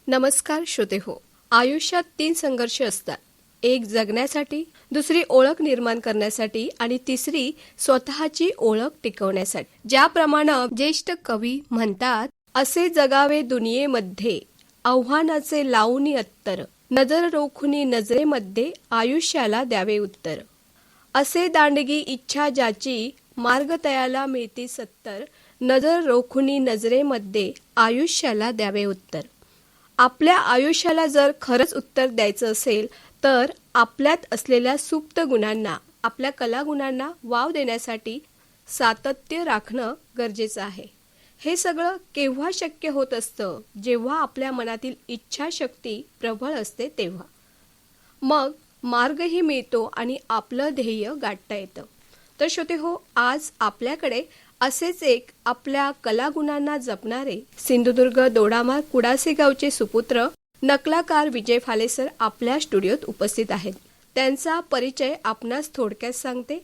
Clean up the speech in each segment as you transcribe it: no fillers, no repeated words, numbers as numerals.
नमस्कार श्रोते हो. आयुष्यात 3 संघर्ष असतात. एक जगण्यासाठी, दुसरी ओळख निर्माण करण्यासाठी आणि तिसरी स्वतःची ओळख टिकवण्यासाठी. ज्याप्रमाणे ज्येष्ठ कवी म्हणतात, असे जगावे दुनियेमध्ये आव्हानाचे लावूनी अत्तर, नजर रोखुनी नजरेमध्ये आयुष्याला द्यावे उत्तर. असे दांडगी इच्छा ज्याची, मार्ग तयाला मिळती सत्तर, नजर रोखुनी नजरेमध्ये आयुष्याला द्यावे उत्तर. आपल्या आयुष्याला जर खरंच उत्तर द्यायचं असेल तर आपल्यात असलेल्या सुप्त गुणांना, आपल्या कलागुणांना वाव देण्यासाठी सातत्य राखणं गरजेचं आहे. हे सगळं केव्हा शक्य होत असतं? जेव्हा आपल्या मनातील इच्छाशक्ती प्रबळ असते तेव्हा. मग मार्गही मिळतो आणि आपलं ध्येय गाठता येतं. तर श्रोते हो, आज आपल्याकडे असेच एक आपल्या कलागुणांना जपणारे सिंधुदुर्ग दोडामार्ग कुडासे गावचे सुपुत्र नकलाकार विजय फाले सर आपल्या स्टुडिओत उपस्थित आहेत. त्यांचा परिचय आपणास थोडक्यात सांगते.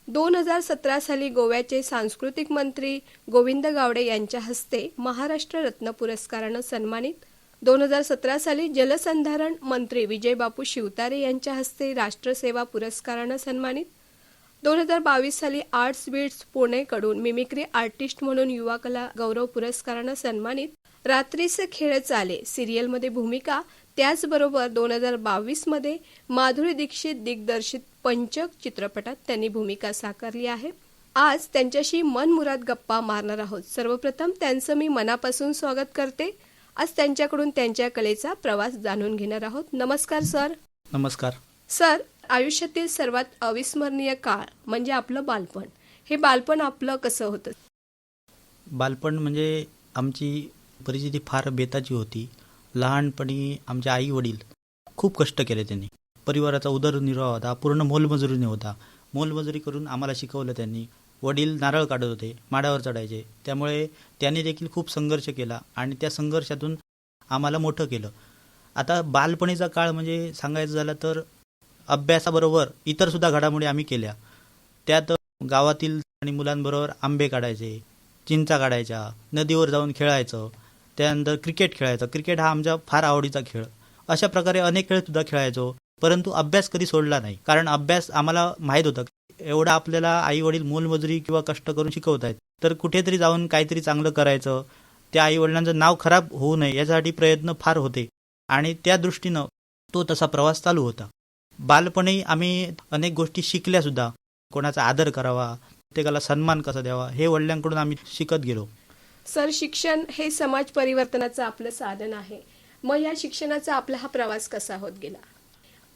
2017 साली गोव्याचे सांस्कृतिक मंत्री गोविंद गावडे यांच्या हस्ते महाराष्ट्र रत्न पुरस्कारानं सन्मानित. 2017 साली जलसंधारण मंत्री विजयबापू शिवतारे यांच्या हस्ते राष्ट्रसेवा पुरस्कारानं सन्मानित. 2022 साली आर्ट्स बीट्स पुणेकडून मिमिक्री आर्टिस्ट म्हणून युवा कला गौरव पुरस्कारानं सन्मानित. रात्रीचे खेळ चाले सिरियलमध्ये भूमिका. त्याचबरोबर 2022 मध्ये माधुरी दीक्षित दिग्दर्शित पंचक चित्रपटात त्यांनी भूमिका साकारली आहे. आज त्यांच्याशी मनमुराद गप्पा मारणार आहोत. सर्वप्रथम त्यांचं मी मनापासून स्वागत करते. आज त्यांच्याकडून त्यांच्या कलेचा प्रवास जाणून घेणार आहोत. नमस्कार सर. नमस्कार सर, आयुष्यातील सर्वात अविस्मरणीय काळ म्हणजे आपलं बालपण. हे बालपण आपलं कसं होतं? बालपण म्हणजे आमची परिस्थिती फार बेताची होती. लहानपणी आमचे आई वडील खूप कष्ट केले. त्यांनी परिवाराचा उदरनिर्वाह होता, पूर्ण मोलमजुरीने होता. मोलमजुरी करून आम्हाला शिकवलं त्यांनी. वडील नारळ काढत होते, माडावर चढायचे, त्यामुळे त्यांनी देखील खूप संघर्ष केला आणि त्या संघर्षातून आम्हाला मोठं केलं. आता बालपणीचा काळ म्हणजे सांगायचं झालं तर अभ्यासाबरोबर इतर सुद्धा घडामोडी आम्ही केल्या. त्यात गावातील आणि मुलांबरोबर आंबे काढायचे, चिंचा काढायच्या, नदीवर जाऊन खेळायचं, त्यानंतर क्रिकेट खेळायचं. क्रिकेट हा आमचा फार आवडीचा खेळ. अशा प्रकारे अनेक खेळ सुद्धा खेळायचो, परंतु अभ्यास कधी सोडला नाही. कारण अभ्यास आम्हाला माहीत होतं एवढं आपल्याला आई वडील मोलमजुरी किंवा कष्ट करून शिकवत आहेत, तर कुठेतरी जाऊन काहीतरी चांगलं करायचं, त्या आई वडिलांचं नाव खराब होऊ नये यासाठी प्रयत्न फार होते आणि त्या दृष्टीनं तो तसा प्रवास चालू होता. बालपणी आम्ही अनेक गोष्टी शिकल्या सुद्धा. कोणाचा आदर करावा, प्रत्येकाला सन्मान कसा द्यावा, हे वडिलांकडून आम्ही शिकत गेलो. सर, शिक्षण हे समाज परिवर्तनाचं आपलं साधन आहे. मग या शिक्षणाचा आपला हा प्रवास कसा होत गेला?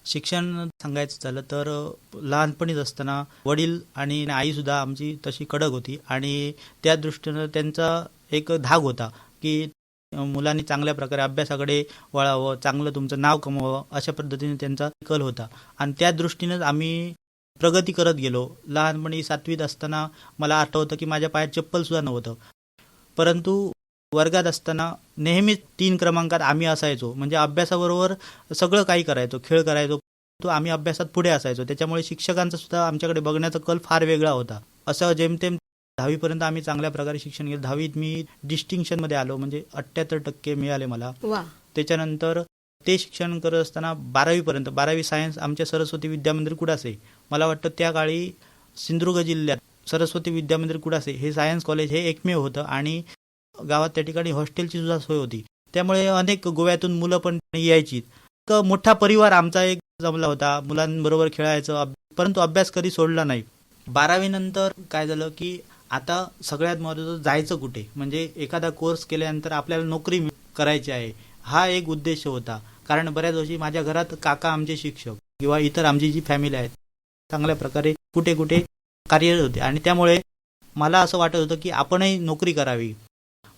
शिक्षण सांगायचं झालं तर लहानपणीच असताना वडील आणि आई सुद्धा आमची तशी कडक होती आणि त्या दृष्टीनं त्यांचा एक धाक होता की मुलांनी चांगल्या प्रकारे अभ्यासाकडे वळावं, चांगलं तुमचं नाव कमवावं, अशा पद्धतीने त्यांचा कल होता आणि त्या दृष्टीनेच आम्ही प्रगती करत गेलो. लहानपणी 7वीत असताना मला आठवतं की माझ्या पायात चप्पलसुद्धा नव्हतं, परंतु वर्गात असताना नेहमीच 3 क्रमांकात आम्ही असायचो. म्हणजे अभ्यासाबरोबर सगळं काही करायचो, खेळ करायचो, तो आम्ही अभ्यासात पुढे असायचो. त्याच्यामुळे शिक्षकांचा सुद्धा आमच्याकडे बघण्याचा कल फार वेगळा होता. असं जेमतेम 10वीपर्यंत आम्ही चांगल्या प्रकारे शिक्षण घेतलं. 10वीत मी डिस्टिंक्शनमध्ये आलो, म्हणजे 78% मिळाले मला. त्याच्यानंतर ते शिक्षण करत असताना 12वीपर्यंत, 12वी सायन्स आमच्या सरस्वती विद्यामंदिर कुडासे. मला वाटतं त्या काळी सिंधुदुर्ग जिल्ह्यात सरस्वती विद्यामंदिर कुडासे हे सायन्स कॉलेज हे एकमेव होतं आणि गावात त्या ठिकाणी हॉस्टेलची सुद्धा सोय होती. त्यामुळे अनेक गोव्यातून मुलं पण यायची. मोठा परिवार आमचा एक जमला होता. मुलांबरोबर खेळायचं, परंतु अभ्यास कधी सोडला नाही. 12वी नंतर काय झालं की आता सगळ्यात महत्त्वाचं जायचं कुठे, म्हणजे एखादा कोर्स केल्यानंतर आपल्याला नोकरी करायची आहे, हा एक उद्देश होता. कारण बऱ्याच वर्षी माझ्या घरात काका आमचे शिक्षक किंवा इतर आमची जी फॅमिली आहे चांगल्या प्रकारे कुठे कुठे कार्यरत होते आणि त्यामुळे मला असं वाटत होतं की आपणही नोकरी करावी.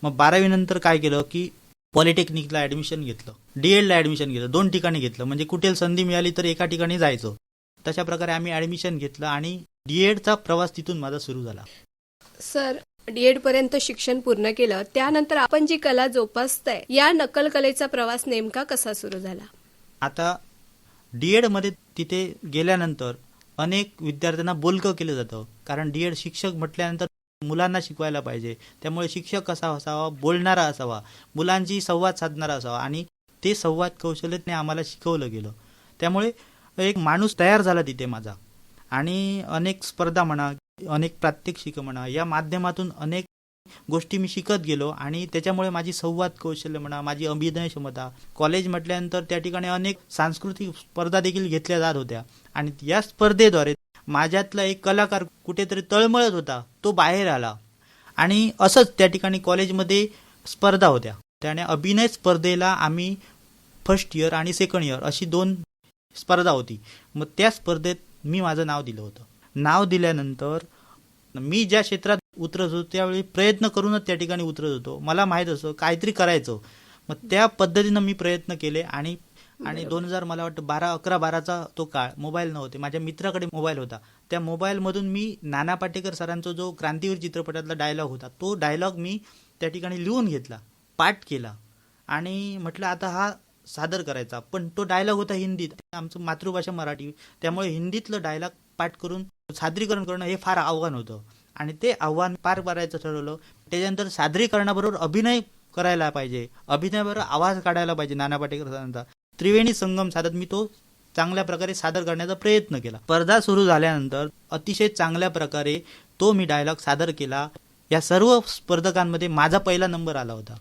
मग 12वी नंतर काय केलं की पॉलिटेक्निकला ॲडमिशन घेतलं, DEDला ॲडमिशन घेतलं. 2 ठिकाणी घेतलं, म्हणजे कुठे संधी मिळाली तर एका ठिकाणी जायचं. तशा प्रकारे आम्ही ॲडमिशन घेतलं आणि DEDचा प्रवास तिथून माझा सुरू झाला. सर, DED पर्यंत शिक्षण पूर्ण केलं, त्यानंतर आपण जी कला जोपासताय या नकल कलेचा प्रवास नेमका कसा सुरू झाला? आता DEDमध्ये तिथे गेल्यानंतर अनेक विद्यार्थ्यांना बोलकं केलं जातं, कारण DED शिक्षक म्हटल्यानंतर मुलांना शिकवायला पाहिजे. त्यामुळे शिक्षक कसा असावा, बोलणारा असावा, मुलांची संवाद साधणारा असावा आणि ते संवाद कौशल्याने आम्हाला शिकवलं गेलं. त्यामुळे एक माणूस तयार झाला तिथे माझा. आणि अनेक स्पर्धा म्हणा, अनेक प्रात्यक्षिकं म्हणा, या माध्यमातून अनेक गोष्टी मी शिकत गेलो आणि त्याच्यामुळे माझी संवाद कौशल्य म्हणा, माझी अभिनय क्षमता, कॉलेज म्हटल्यानंतर त्या ठिकाणी अनेक सांस्कृतिक स्पर्धा देखील घेतल्या जात होत्या आणि या स्पर्धेद्वारे माझ्यातला एक कलाकार कुठेतरी तळमळत होता, तो बाहेर आला. आणि असंच त्या ठिकाणी कॉलेजमध्ये स्पर्धा होत्या. त्याने अभिनय स्पर्धेला आम्ही फर्स्ट इयर आणि सेकंड इयर अशी 2 स्पर्धा होती. मग त्या स्पर्धेत मी माझं नाव दिलं होतं. नाव दिल्यानंतर मी ज्या क्षेत्रात उतरत होतो त्यावेळी प्रयत्न करूनच त्या ठिकाणी उतरत होतो. मला माहीत असं काहीतरी करायचं. मग त्या पद्धतीनं मी प्रयत्न केले आणि 2000 मला वाटतं 11-12चा तो काळ, मोबाईल नव्हते, माझ्या मित्राकडे मोबाईल होता. त्या मोबाईलमधून मी नाना पाटेकर सरांचा जो क्रांतीवीर चित्रपटातला डायलॉग होता, तो डायलॉग मी त्या ठिकाणी लिहून घेतला, पाठ केला आणि म्हटलं आता हा सादर करायचा. पण तो डायलॉग होता हिंदीत, आमचं मातृभाषा मराठी, त्यामुळे हिंदीतलं डायलॉग पाठ करून सादरीकरण करणं हे फार आव्हान होतं आणि ते आव्हान पार पाडायचं ठरवलं. त्याच्यानंतर सादरीकरणाबरोबर अभिनय करायला पाहिजे, अभिनयाबरोबर आवाज काढायला पाहिजे नाना पाटेकर सरांचा. त्रिवेणी संगम साधत मी तो चांगल्या प्रकारे सादर करण्याचा प्रयत्न केला. स्पर्धा सुरू झाल्यानंतर अतिशय चांगल्या प्रकारे तो मी डायलॉग सादर केला. या सर्व स्पर्धकांमध्ये माझा पहिला नंबर आला होता.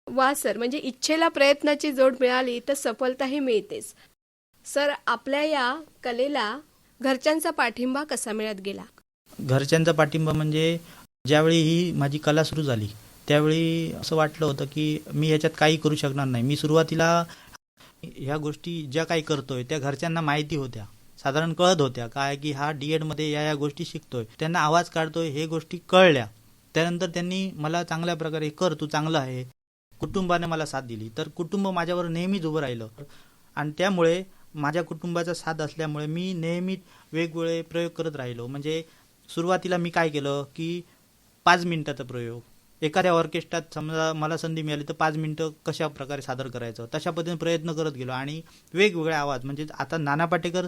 वा सर, म्हणजे इच्छेला प्रयत्नाची जोड मिळाली तर सफलताही मिळतेच. सर, आपल्या या कलेला घरच्यांचा पाठिंबा कसा मिळत गेला? घरच्यांचा पाठिंबा म्हणजे ज्यावेळी ही माझी कला सुरू झाली त्यावेळी असं वाटलं होतं की मी ह्याच्यात काही करू शकणार नाही. मी सुरुवातीला ह्या गोष्टी ज्या काही करतोय त्या घरच्यांना माहिती होत्या, साधारण कळत होत्या काय की हा डीएडमध्ये या गोष्टी शिकतोय, त्यांना आवाज काढतोय, हे गोष्टी कळल्या. त्यानंतर त्यांनी मला चांगल्या प्रकारे कर, तू चांगलं आहे. कुटुंबाने मला साथ दिली, तर कुटुंब माझ्यावर नेहमीच उभं राहिलं आणि त्यामुळे माझ्या कुटुंबाचा साथ असल्यामुळे मी नेहमी वेगवेगळे प्रयोग करत राहिलो. म्हणजे सुरुवातीला मी काय केलं की 5 मिनिटाचा प्रयोग, एखाद्या ऑर्केस्ट्रात समजा मला संधी मिळाली तर 5 मिनिटं कशा प्रकारे सादर करायचं, तशा पद्धतीने प्रयत्न करत गेलो आणि वेगवेगळे आवाज, म्हणजे आता नाना पाटेकर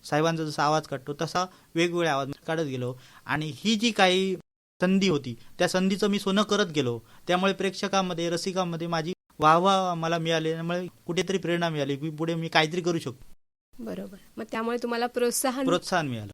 साहेबांचा जसा आवाज काढतो तसा वेगवेगळे आवाज काढत गेलो आणि ही जी काही संधी होती त्या संधीचं मी सोनं करत गेलो. त्यामुळे प्रेक्षकांमध्ये, रसिकांमध्ये माझी वाहवा मला मिळाली, त्यामुळे कुठेतरी प्रेरणा मिळाली की पुढे मी काहीतरी करू शकतो. बरोबर. मग त्यामुळे तुम्हाला प्रोत्साहन मिळालं.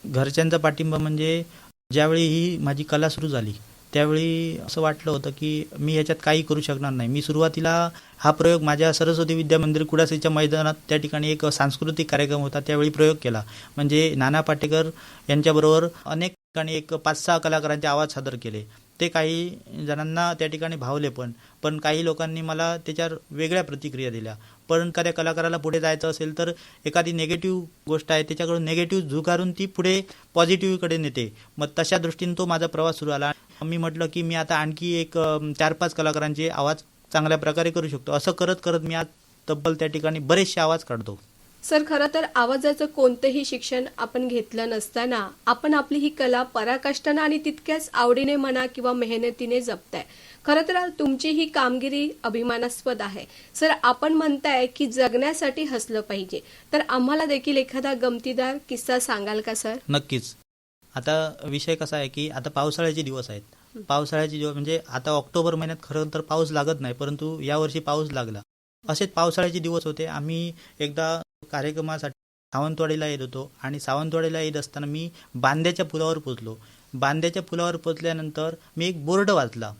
घरच्यांचा पाठिंबा म्हणजे ज्यावेळी ही माझी कला सुरू झाली त्यावेळी असं वाटलं होतं की मी ह्याच्यात काही करू शकणार नाही. मी सुरुवातीला हा प्रयोग माझ्या सरस्वती विद्या मंदिर कुडासीच्या मैदानात, त्या ठिकाणी एक सांस्कृतिक कार्यक्रम होता, त्यावेळी प्रयोग केला. म्हणजे नाना पाटेकर यांच्याबरोबर अनेक ठिकाणी एक 5-6 कलाकारांचे आवाज सादर केले. ते काही जणांना त्या ठिकाणी भावले पण काही लोकांनी मला त्याच्यावर वेगळ्या प्रतिक्रिया दिल्या. पण एखाद्या कलाकाराला पुढे जायचं असेल तर एखादी निगेटिव्ह गोष्ट आहे त्याच्याकडून निगेटिव्ह झुगारून ती पुढे पॉझिटिव्हकडे नेते. मग तशा दृष्टीने तो माझा प्रवास सुरू आला. मी म्हटलं की मी आता आणखी एक 4-5 कलाकारांचे आवाज चांगल्या प्रकारे करू शकतो. असं करत करत मी आज तब्बल त्या ठिकाणी बरेचसे आवाज काढतो. सर, खरं तर आवाजाचं कोणतंही शिक्षण आपण घेतलं नसताना आपण आपली ही कला पराकाष्ठानं आणि तितक्याच आवडीने म्हणा किंवा मेहनतीने जपताय. खरं तर तुमची ही कामगिरी अभिमानास्पद आहे. सर, आपण म्हणताय की जगण्यासाठी हसलं पाहिजे, तर आम्हाला देखील एखादा गमतीदार किस्सा सांगाल का सर? नक्कीच. आता विषय कसा आहे की आता पावसाळ्याचे दिवस आहेत. पावसाळ्याचे दिवस म्हणजे आता ऑक्टोबर महिन्यात खरं तर पाऊस लागत नाही, परंतु यावर्षी पाऊस लागला. असेच पावसाळ्याचे दिवस होते. आम्ही एकदा कार्यक्रमासाठी सावंतवाडीला येत होतो आणि सावंतवाडीला येत असताना मी बांद्याच्या पुलावर पोचलो. बांद्याच्या पुलावर पोचल्यानंतर मी एक बोर्ड वाचला.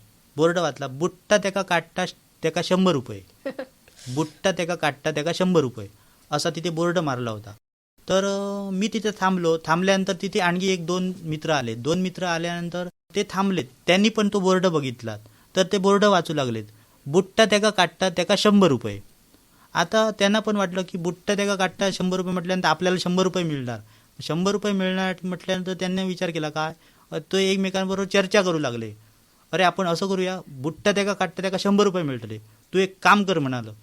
बुट्टा त्याका काटता त्याका 100 रुपये. बुट्टा त्याका काटता त्याका 100 रुपये असा तिथे बोर्ड मारला होता. तर मी तिथे थांबलो. थांबल्यानंतर तिथे आणखी 1-2 मित्र आले. 2 मित्र आल्यानंतर ते थांबलेत. त्यांनी पण तो बोर्ड बघितला. तर ते बोर्ड वाचू लागलेत. बुट्टा त्याका काटता त्याका 100 रुपये. आता त्यांना पण वाटलं की बुट्टा त्याका काटता 100 रुपये म्हटल्यानंतर आपल्याला 100 रुपये मिळणार. 100 रुपये मिळणार म्हटल्यानंतर त्यांनी विचार केला काय, तो एकमेकांबरोबर चर्चा करू लागले. अरे आपण असं करूया, बुट्टा त्याका काटता त्याका 100 रुपये मिळतले, तू एक काम कर म्हणालं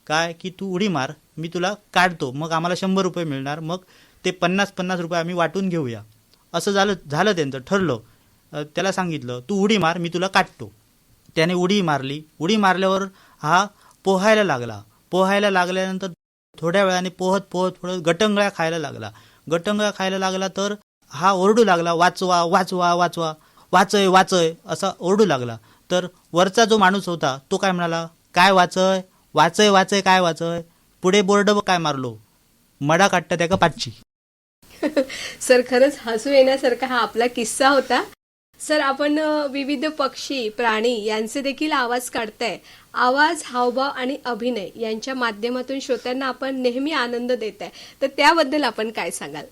काय की तू उडी मार, मी तुला काढतो, मग आम्हाला 100 रुपये मिळणार, मग ते 50-50 रुपये आम्ही वाटून घेऊया. असं झालं त्यांचं ठरलं. त्याला सांगितलं तू उडी मार, मी तुला काढतो. त्याने उडी मारली. उडी मारल्यावर हा पोहायला लागल्यानंतर थोड्या वेळाने पोहत गटंगळ्या खायला लागला. तर हा ओरडू लागला, वाचवा वाचवा वाचवा, वाचय असा ओरडू लागला. तर वरचा जो माणूस होता तो काय म्हणाला, काय वाचय वाचय वाचय काय वाचय, पुढे बोर्ड काय मारलो, मडा काढता त्याका पाचशी. सर खरंच हसू येण्यासारखा हा आपला किस्सा होता. सर आपण विविध पक्षी प्राणी यांचे देखील आवाज काढताय. आवाज, हावभाव आणि अभिनय यांच्या माध्यमातून श्रोत्यांना आपण नेहमी आनंद देत आहे, तर त्याबद्दल आपण काय सांगाल?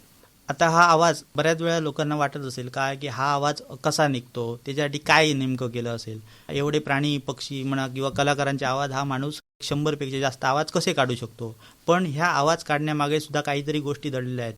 आता हा आवाज बऱ्याच वेळा लोकांना वाटत असेल काय की हा आवाज कसा निघतो, त्याच्यासाठी काय नेमकं केलं असेल. एवढे प्राणी पक्षी म्हणा किंवा कलाकारांचे आवाज हा माणूस 100पेक्षा जास्त आवाज कसे काढू शकतो. पण ह्या आवाज काढण्यामागे सुद्धा काहीतरी गोष्टी दडलेल्या आहेत.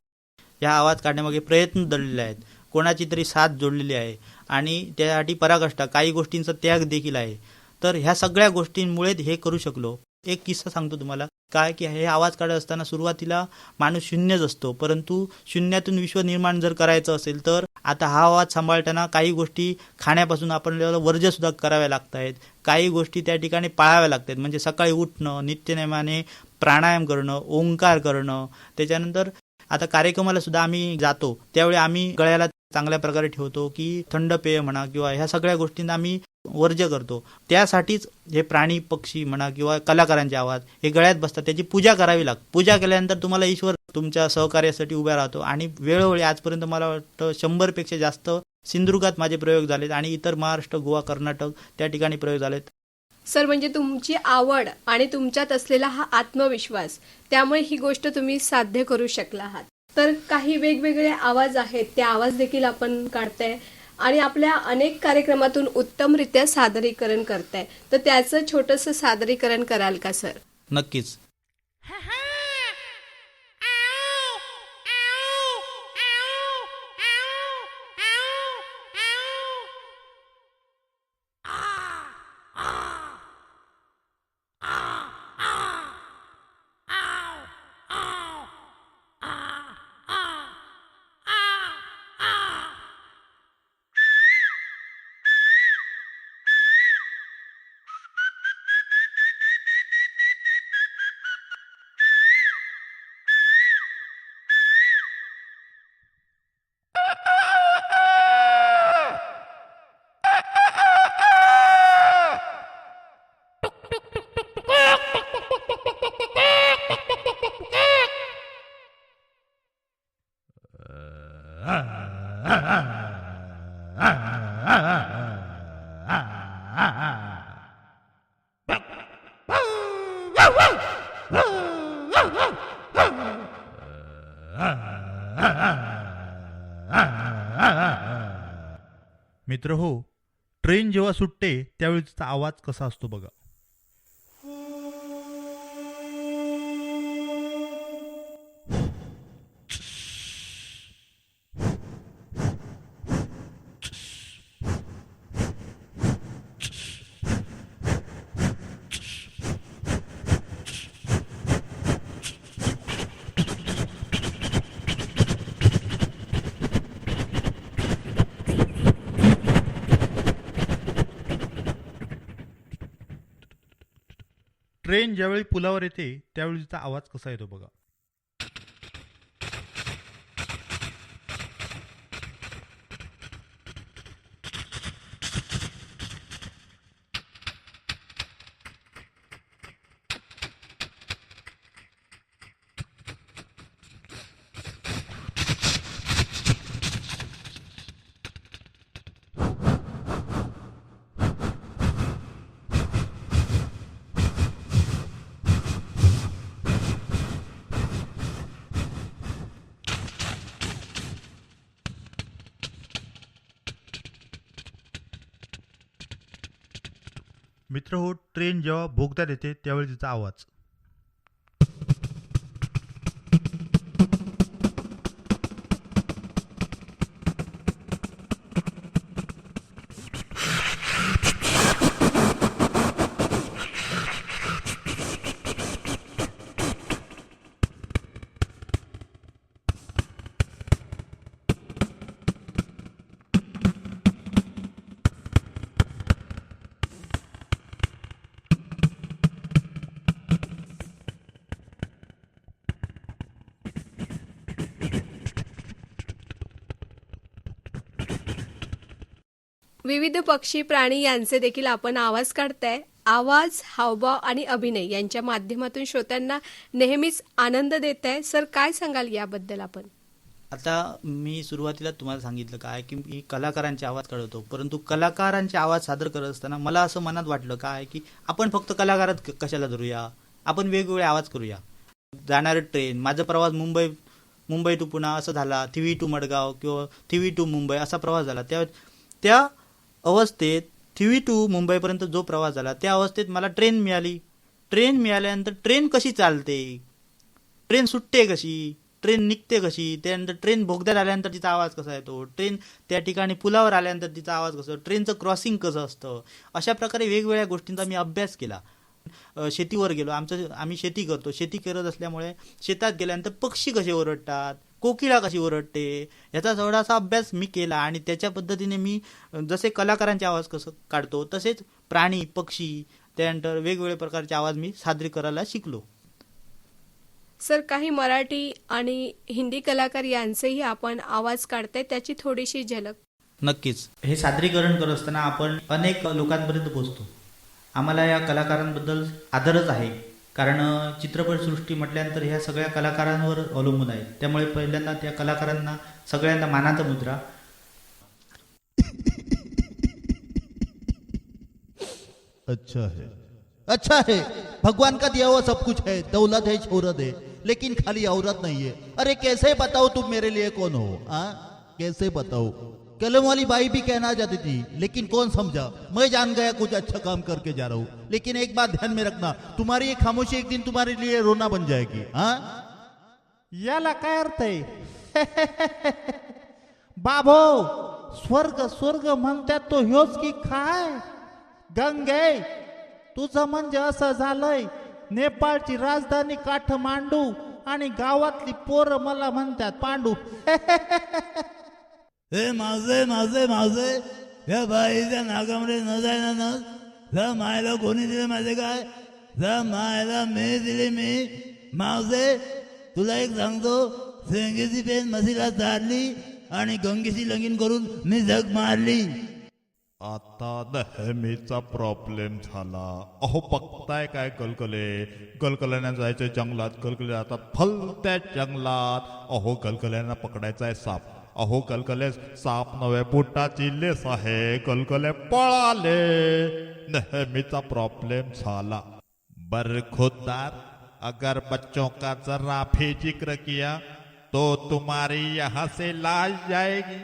ह्या आवाज काढण्यामागे प्रयत्न दडलेले आहेत, कोणाची तरी साथ जोडलेली आहे आणि त्यासाठी पराकाष्ठा, काही गोष्टींचा त्याग देखील आहे. तर ह्या सगळ्या गोष्टींमुळे हे करू शकलो. एक किस्सा सांगतो तुम्हाला काय की हे आवाज काढत असताना सुरुवातीला माणूस शून्यच असतो, परंतु शून्यातून विश्व निर्माण जर करायचं असेल तर आता हा आवाज सांभाळताना काही गोष्टी खाण्यापासून आपल्याला वर्ज्य सुद्धा कराव्या लागत आहेत, काही गोष्टी त्या ठिकाणी पाळाव्या लागतात. म्हणजे सकाळी उठणं, नित्यनेमाने प्राणायाम करणं, ओंकार करणं. त्याच्यानंतर आता कार्यक्रमाला सुद्धा आम्ही जातो त्यावेळी आम्ही गळ्याला चांगल्या प्रकारे ठेवतो की थंड पेय म्हणा किंवा ह्या सगळ्या गोष्टींना आम्ही वर्ज्य करतो. त्यासाठीच हे प्राणी पक्षी म्हणा किंवा कलाकारांचे आवाज हे गळ्यात बसतात, त्याची पूजा करावी लागते. पूजा केल्यानंतर तुम्हाला ईश्वर तुमच्या सहकार्यासाठी उभा राहतो. आणि वेळोवेळी आजपर्यंत मला वाटतं 100पेक्षा जास्त सिंधुदुर्गात माझे प्रयोग झालेत आणि इतर महाराष्ट्र, गोवा, कर्नाटक त्या ठिकाणी प्रयोग झालेत. सर म्हणजे तुमची आवड आणि तुमच्यात असलेला हा आत्मविश्वास, त्यामुळे ही गोष्ट तुम्ही साध्य करू शकला आहात. तर काही वेगवेगळे आवाज आहेत, ते आवाज देखील आपण काढताय आणि आपल्या अनेक कार्यक्रमातून उत्तमरित्या सादरीकरण करताय. तर त्याचं छोटंसं सादरीकरण कराल का सर? नक्कीच. मित्र हो, ट्रेन जेव्हा सुटते त्यावेळी तिचा आवाज कसा असतो बघा. ट्रेन ज्यावेळी पुलावर येते त्यावेळी तिचा आवाज कसा येतो बघा. मित्र हो, ट्रेन जेव्हा बोगद्यात येते त्यावेळी तिचा आवाज. विविध पक्षी प्राणी यांचे देखील आपण आवाज काढताय. आवाज, हावभाव आणि अभिनय यांच्या माध्यमातून श्रोत्यांना नेहमीच आनंद देत आहे. सर, काय सांगाल याबद्दल आपण? आता मी सुरुवातीला तुम्हाला सांगितलं काय की मी कलाकारांचे आवाज काढवतो, परंतु कलाकारांचे आवाज सादर करत असताना मला असं मनात वाटलं काय की आपण फक्त कलाकारच कशाला धरूया, आपण वेगवेगळे आवाज करूया. जाणारे ट्रेन, माझा प्रवास मुंबई टू पुणा असं झाला, थिवी टू मडगाव किंवा थिवी टू मुंबई असा प्रवास झाला. त्या अवस्थेत थिवी टू मुंबईपर्यंत जो प्रवास झाला त्या अवस्थेत मला ट्रेन मिळाली. ट्रेन मिळाल्यानंतर ट्रेन कशी चालते, ट्रेन सुटते कशी, ट्रेन निघते कशी, त्यानंतर ट्रेन बोगद्यात आल्यानंतर तिचा आवाज कसा येतो, ट्रेन त्या ठिकाणी पुलावर आल्यानंतर तिचा आवाज कसा, ट्रेनचं क्रॉसिंग कसं असतं, अशा प्रकारे वेगवेगळ्या गोष्टींचा मी अभ्यास केला. शेतीवर गेलो, आम्ही शेती करतो, शेती करत असल्यामुळे शेतात गेल्यानंतर पक्षी कसे ओरडतात, कोकिळा कशी ओरडते, याचा थोडासा अभ्यास मी केला आणि त्याच्या पद्धतीने मी जसे कलाकारांचे आवाज कसं काढतो तसेच प्राणी, पक्षी, त्यानंतर वेगवेगळ्या प्रकारचे आवाज मी सादरी करायला शिकलो. सर, काही मराठी आणि हिंदी कलाकार यांचेही आपण आवाज काढताय, त्याची थोडीशी झलक. नक्कीच. हे सादरीकरण करत असताना आपण अनेक लोकांपर्यंत पोहोचतो. आम्हाला या कलाकारांबद्दल आदरच आहे, कारण चित्रपटसृष्टी म्हटल्यानंतर ह्या सगळ्या कलाकारांवर अवलंबून आहे. त्यामुळे पहिल्यांदा त्या कलाकारांना सगळ्यांना मानाचा मुद्रा. अच्छा है, भगवान का दिया हुआ सब कुछ है, दौलत है, शोहरत है, लेकिन खाली औरत नहीं है. अरे कैसे बताओ तुम मेरे लिए कौन हो? कैसे बताओ? कलम वाली बाई भी कहना चाहती थी, लेकिन कौन समझा. मैं जान गया कुछ अच्छा काम करके जा रहा हूं, लेकिन एक बात ध्यान में रखना, तुम्हारी ये खामोशी एक दिन तुम्हारे लिए रोना बन जाएगी. याला काय अर्थ आहे? बाबो, स्वर्ग म्हणतात तो ह्योच की काय? गंगे, तुझं म्हणजे असं झालंय, नेपाळची राजधानी काठमांडू आणि गावातली पोरं मला म्हणतात पांडू. हे माझे या बाईच्या नाकामध्ये न जायना न जा. मायला कोणी दिले माझे काय? जा मायला मी दिली. मी माझे तुला एक सांगतो, शेंगेची पेन मसीला चारली आणि गंगेशी लगीन करून मी जग मारली. आता नेहमीचा प्रॉब्लेम झाला. अहो बघताय काय कलकल्यानं जायचं जंगलात, कलकले जातात फलत्या जंगलात. अहो कलकल्यांना पकडायचा साप. अहो कलकले साप नव्हे, बुटाची लेस आहे, कलकले पळाले. नेहमीचा प्रॉब्लेम झाला. बरखुरदार, अगर बच्चों का जरा भी जिक्र किया तो तुम्हारी यहाँ से लाश जाएगी.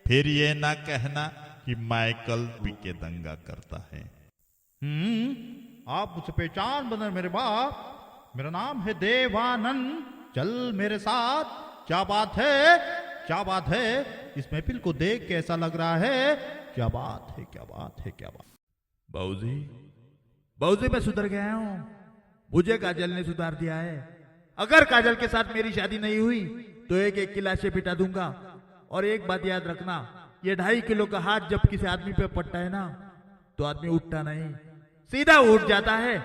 फिर ये ना कहना कि माइकल पीके दंगा करता है. आप मुझसे पहचान बना मेरे बाप. मेरा नाम है देवानंद. चल मेरे साथ. क्या बात है, क्या बात है? इस महफिल को देख कैसा लग रहा है? क्या बात है, क्या बात है, क्या बात. बाबूजी मैं सुधर गया हूँ. मुझे काजल ने सुधार दिया है. अगर काजल के साथ मेरी शादी नहीं हुई तो एक एक किलाशे पिटा दूंगा. और एक बात याद रखना, ये 2.5 किलो का हाथ जब किसी आदमी पे पड़ता है ना, तो आदमी उठता नहीं, सीधा उठ जाता है,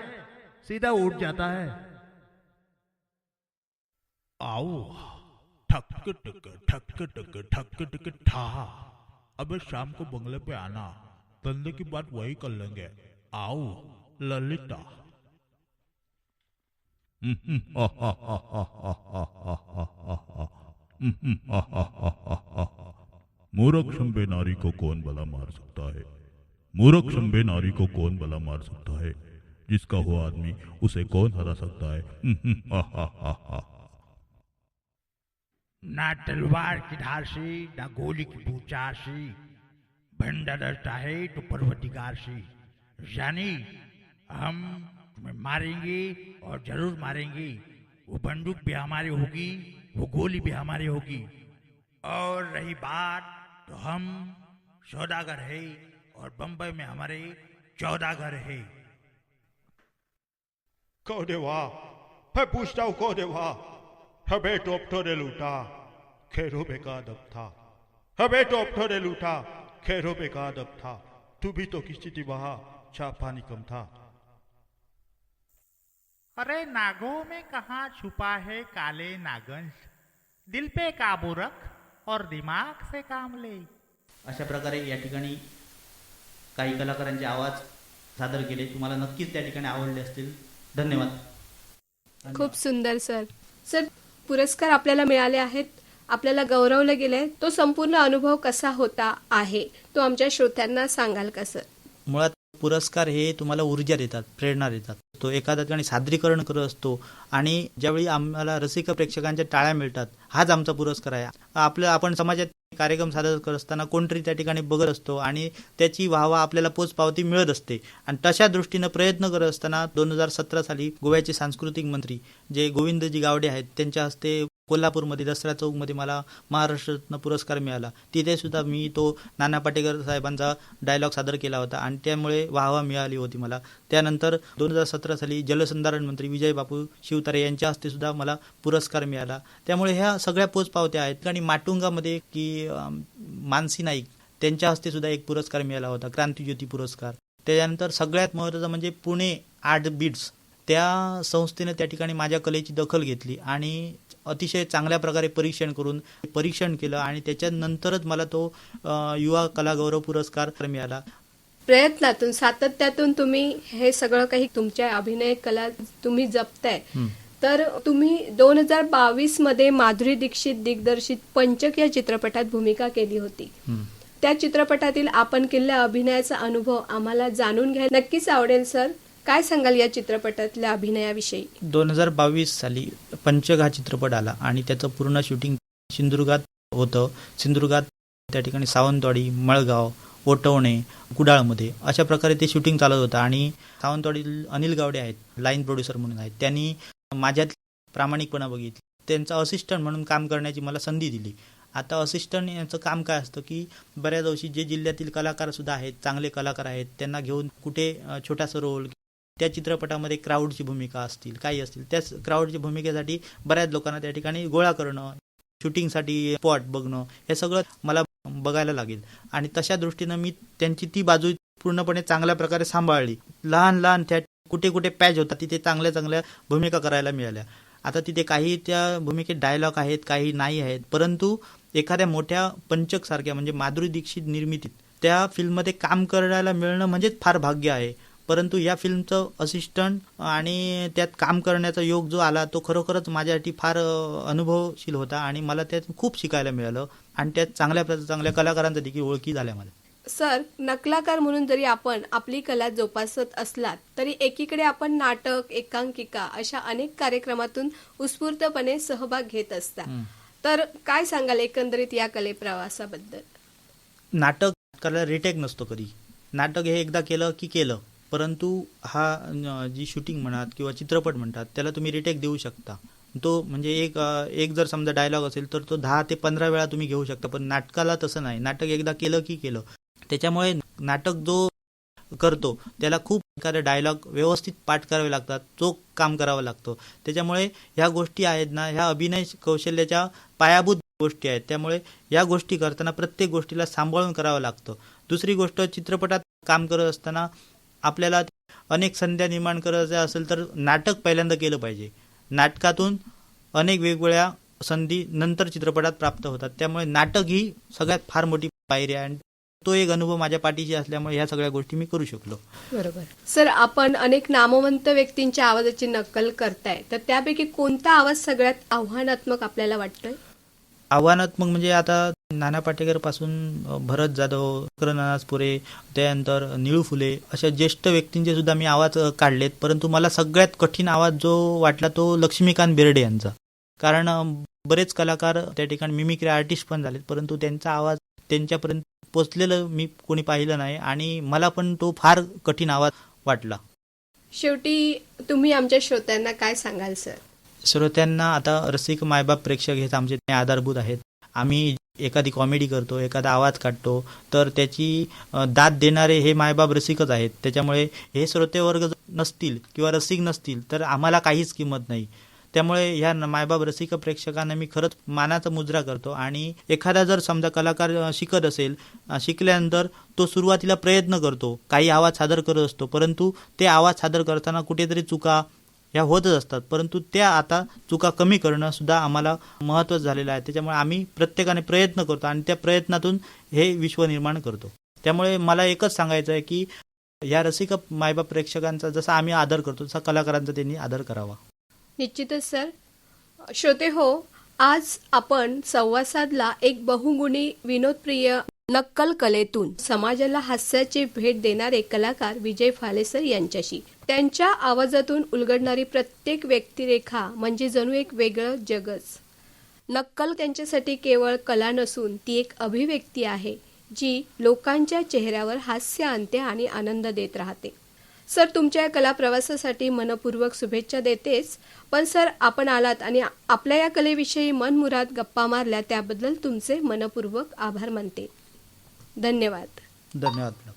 सीधा उठ जाता है. आओ ठक टक ठा. अब शाम को बंगले पे आना, धंधे की बात वही कर लेंगे. आओ ललिता. मूर्ख शंबे नारी को कौन भला मार सकता है? मूर्ख शंबे नारी को कौन भला मार सकता है? जिसका हो आदमी उसे कौन हरा सकता है? ना तलवार की धार से, ना गोली की बूचार से, भंडा डरता है तो पर्वतिकार से. यानी हम तुम्हें मारेंगे और जरूर मारेंगे. वो बंदूक भी हमारी होगी, वो गोली भी हमारी होगी. और रही बात, तो हम सौदागर है और बंबई में हमारे 14 घर है. कहो देवा, मैं पूछता हूँ कहो देवा. हबे टोपटो ने लूटा, खेरों पे का दब था. हबे टोपटो ने लूटा, खेरों पे का दब था. तू भी तो किसी थी वहां, छा पानी कम था. अरे नागों में कहाँ छुपा है काले नागंश. दिल पे काबू रख और दिमाग से काम ले. अशा प्रकारे या ठिकाणी काही कलाकारांचे आवाज सादर केले. तुम्हाला नक्कीच त्या ठिकाणी आवडले असतील. धन्यवाद. खूप सुंदर सर. सर, पुरस्कार आपल्याला मिळाले आहेत, आपल्याला गौरवलं गेलंय, तो संपूर्ण अनुभव कसा होता आहे तो आमच्या श्रोत्यांना सांगाल का सर? मुळात पुरस्कार हे तुम्हाला ऊर्जा देतात, प्रेरणा देतात. तो एखाद्या ठिकाणी सादरीकरण करत असतो आणि ज्यावेळी आम्हाला रसिक प्रेक्षकांच्या टाळ्या मिळतात, हाच आमचा पुरस्कार आहे. आपण समाजात कार्यक्रम सादर करत असताना कोणतरी त्या ठिकाणी बघत असतो आणि त्याची वाहवा आपल्याला पोचपावती मिळत असते. आणि तशा दृष्टीनं प्रयत्न करत असताना 2017 साली गोव्याचे सांस्कृतिक मंत्री जे गोविंदजी गावडे आहेत, त्यांच्या हस्ते कोल्हापूरमध्ये दसरा चौकमध्ये मला महाराष्ट्ररत्न पुरस्कार मिळाला. तिथे सुद्धा मी तो नाना पाटेकर साहेबांचा डायलॉग सादर केला होता आणि त्यामुळे वाहवा मिळाली होती मला. त्यानंतर 2017 साली जलसंधारण मंत्री विजय बापू शिवतारे यांच्या हस्ते सुद्धा मला पुरस्कार मिळाला. त्यामुळे ह्या सगळ्या पोचपावत्या आहेत. आणि माटुंगामध्ये की मानसी नाईक त्यांच्या हस्ते सुद्धा एक पुरस्कार मिळाला होता, क्रांतिज्योती पुरस्कार. त्याच्यानंतर सगळ्यात महत्त्वाचं म्हणजे पुणे आर्ट बीट्स त्या संस्थेने त्या ठिकाणी माझ्या कलेची दखल घेतली आणि अतिशय चांगल्या प्रकारे परीक्षण केलं आणि त्याच्यानंतरच मला तो युवा कला गौरव पुरस्कार मिळाला. प्रयत्नातून, सातत्यातून तुम्ही हे सगळं काही तुमच्या अभिनय कला तुम्ही जपताय. तर तुम्ही 2022 मध्ये माधुरी दीक्षित दिग्दर्शित पंचक या चित्रपटात भूमिका केली होती. त्या चित्रपटातील आपण केलेल्या अभिनयाचा अनुभव आम्हाला जाणून घ्यायला नक्कीच आवडेल सर. काय सांगाल या चित्रपटातल्या अभिनयाविषयी? 2022 साली पंचक हा चित्रपट आला आणि त्याचं पूर्ण शूटिंग सिंधुदुर्गात होतं. सिंधुदुर्गात त्या ठिकाणी सावंतवाडी, मळगाव, ओटवणे, कुडाळमध्ये अशा प्रकारे ते शूटिंग चालत होतं. आणि सावंतवाडीतील अनिल गावडे आहेत, लाईन प्रोड्युसर म्हणून आहेत, त्यांनी माझ्यात प्रामाणिकपणा बघितली. त्यांचा असिस्टंट म्हणून काम करण्याची मला संधी दिली. आता असिस्टंट यांचं काम काय असतं की बऱ्याच वर्षी जे जिल्ह्यातील कलाकार सुद्धा आहेत, चांगले कलाकार आहेत, त्यांना घेऊन कुठे छोटासा रोल, त्या चित्रपटामध्ये क्राऊडची भूमिका असतील, काही असतील, त्या क्राऊडच्या भूमिकेसाठी बऱ्याच लोकांना त्या ठिकाणी गोळा करणं, शूटिंगसाठी स्पॉट बघणं, हे सगळं मला बघायला लागेल. आणि तशा दृष्टीनं मी त्यांची ती बाजू पूर्णपणे चांगल्या प्रकारे सांभाळली. लहान त्या कुठे कुठे पॅच होता तिथे चांगल्या भूमिका करायला मिळाल्या. आता तिथे काही त्या भूमिकेत डायलॉग आहेत, काही नाही आहेत, परंतु एखाद्या मोठ्या पंचक सारख्या म्हणजे माधुरी दीक्षित निर्मितीत त्या फिल्ममध्ये काम करायला मिळणं म्हणजेच फार भाग्य आहे. परंतु या फिल्मचं असिस्टंट आणि त्यात काम करण्याचा योग जो आला तो खरोखरच माझ्यासाठी फार अनुभवशील होता आणि मला त्यात खूप शिकायला मिळालं आणि त्यात चांगल्या कलाकारांचा देखील ओळखी झाल्या मला. सर, नकलाकार म्हणून जरी आपण आपली कला जोपासत असलात तरी एकीकडे आपण नाटक, एकांकिका अशा अनेक कार्यक्रमातून उत्स्फूर्तपणे सहभाग घेत असता. तर काय सांगाल एकंदरीत या कले प्रवासाबद्दल? नाटकाला रिटेक नसतो कधी. नाटक हे एकदा केलं की केलं, परंतु हा जी शूटिंग म्हणतात किंवा चित्रपट म्हणतात त्याला तुम्ही रिटेक देऊ शकता. तो म्हणजे एक जर समजा डायलॉग असेल तर तो 10 ते 15 वेळा तुम्ही घेऊ शकता. पण नाटकाला तसं नाही. नाटक एकदा केलं की केलं. त्याच्यामुळे नाटक जो करतो त्याला खूप एखादे डायलॉग व्यवस्थित पाठ करावे लागतात, चोख काम करावं लागतं. त्याच्यामुळे ह्या गोष्टी आहेत ना, ह्या अभिनय कौशल्याच्या पायाभूत गोष्टी आहेत. त्यामुळे या गोष्टी करताना प्रत्येक गोष्टीला सांभाळून करावं लागतं. दुसरी गोष्ट, चित्रपटात काम करत असताना आपल्याला अनेक संध्या निर्माण करायच्या असेल तर नाटक पहिल्यांदा केलं पाहिजे. नाटकातून अनेक वेगवेगळ्या संधी नंतर चित्रपटात प्राप्त होतात. त्यामुळे नाटक ही सगळ्यात फार मोठी पायरी आहे आणि तो एक अनुभव माझ्या पाठीशी असल्यामुळे ह्या सगळ्या गोष्टी मी करू शकलो. बरोबर. सर, आपण अनेक नामवंत व्यक्तींच्या आवाजाची नक्कल करताय, तर त्यापैकी कोणता आवाज सगळ्यात आव्हानात्मक आपल्याला वाटतोय? आव्हानात्मक म्हणजे आता नाना पाटेकर पासून भरत जाधव, नानासपुरे, त्यानंतर निळू फुले अशा ज्येष्ठ व्यक्तींचे सुद्धा मी आवाज काढलेत. परंतु मला सगळ्यात कठीण आवाज जो वाटला तो लक्ष्मीकांत बेर्डे यांचा. कारण बरेच कलाकार त्या ठिकाणी मिमिक्री आर्टिस्ट पण झालेत, परंतु त्यांचा आवाज त्यांच्यापर्यंत पोचलेलं मी कोणी पाहिलं नाही आणि मला पण तो फार कठीण आवाज वाटला. शेवटी तुम्ही आमच्या श्रोत्यांना काय सांगाल सर? श्रोत्यांना आता रसिक मायबाप प्रेक्षक हे आमचे आधारभूत आहेत. आम्ही एखादी कॉमेडी करतो, एखादा आवाज काढतो तर त्याची दाद देणारे हे मायबाप रसिकच आहेत. त्याच्यामुळे हे श्रोतेवर्ग नसतील किंवा रसिक नसतील तर आम्हाला काहीच किंमत नाही. त्यामुळे ह्या मायबाप रसिक प्रेक्षकांना मी खरंच मानाचा मुजरा करतो. आणि एखादा जर समजा कलाकार शिकत असेल, शिकल्यानंतर तो सुरुवातीला प्रयत्न करतो, काही आवाज सादर करत असतो, परंतु ते आवाज सादर करताना कुठेतरी चुका ह्या होतच असतात. परंतु त्या आता चुका कमी करणं सुद्धा आम्हाला महत्त्वाचं झालेलं आहे. त्याच्यामुळे आम्ही प्रत्येकाने प्रयत्न करतो आणि त्या प्रयत्नातून हे विश्व निर्माण करतो. त्यामुळे मला एकच सांगायचं आहे की या रसिक मायबाप प्रेक्षकांचा जसा आम्ही आदर करतो तसा कलाकारांचा त्यांनी आदर करावा. निश्चितच सर. श्रोते हो, आज आपण संवाद साधला एक बहुगुणी विनोदप्रिय नक्कल कलेतून समाजाला हास्याची भेट देणारे कलाकार विजय फाले सर यांच्याशी. त्यांच्या आवाजातून उलगडणारी प्रत्येक व्यक्तिरेखा म्हणजे जणू एक वेगळं जगच. नक्कल त्यांच्यासाठी केवळ कला नसून ती एक अभिव्यक्ती आहे जी लोकांच्या चेहऱ्यावर हास्य आणते आणि आनंद देत राहते. सर, तुमच्या या कला प्रवासासाठी मनपूर्वक शुभेच्छा देतेच, पण सर आपण आलात आणि आपल्या या कलेविषयी मनमुराद गप्पा मारल्या त्याबद्दल तुमचे मनपूर्वक आभार मानते. धन्यवाद. धन्यवाद.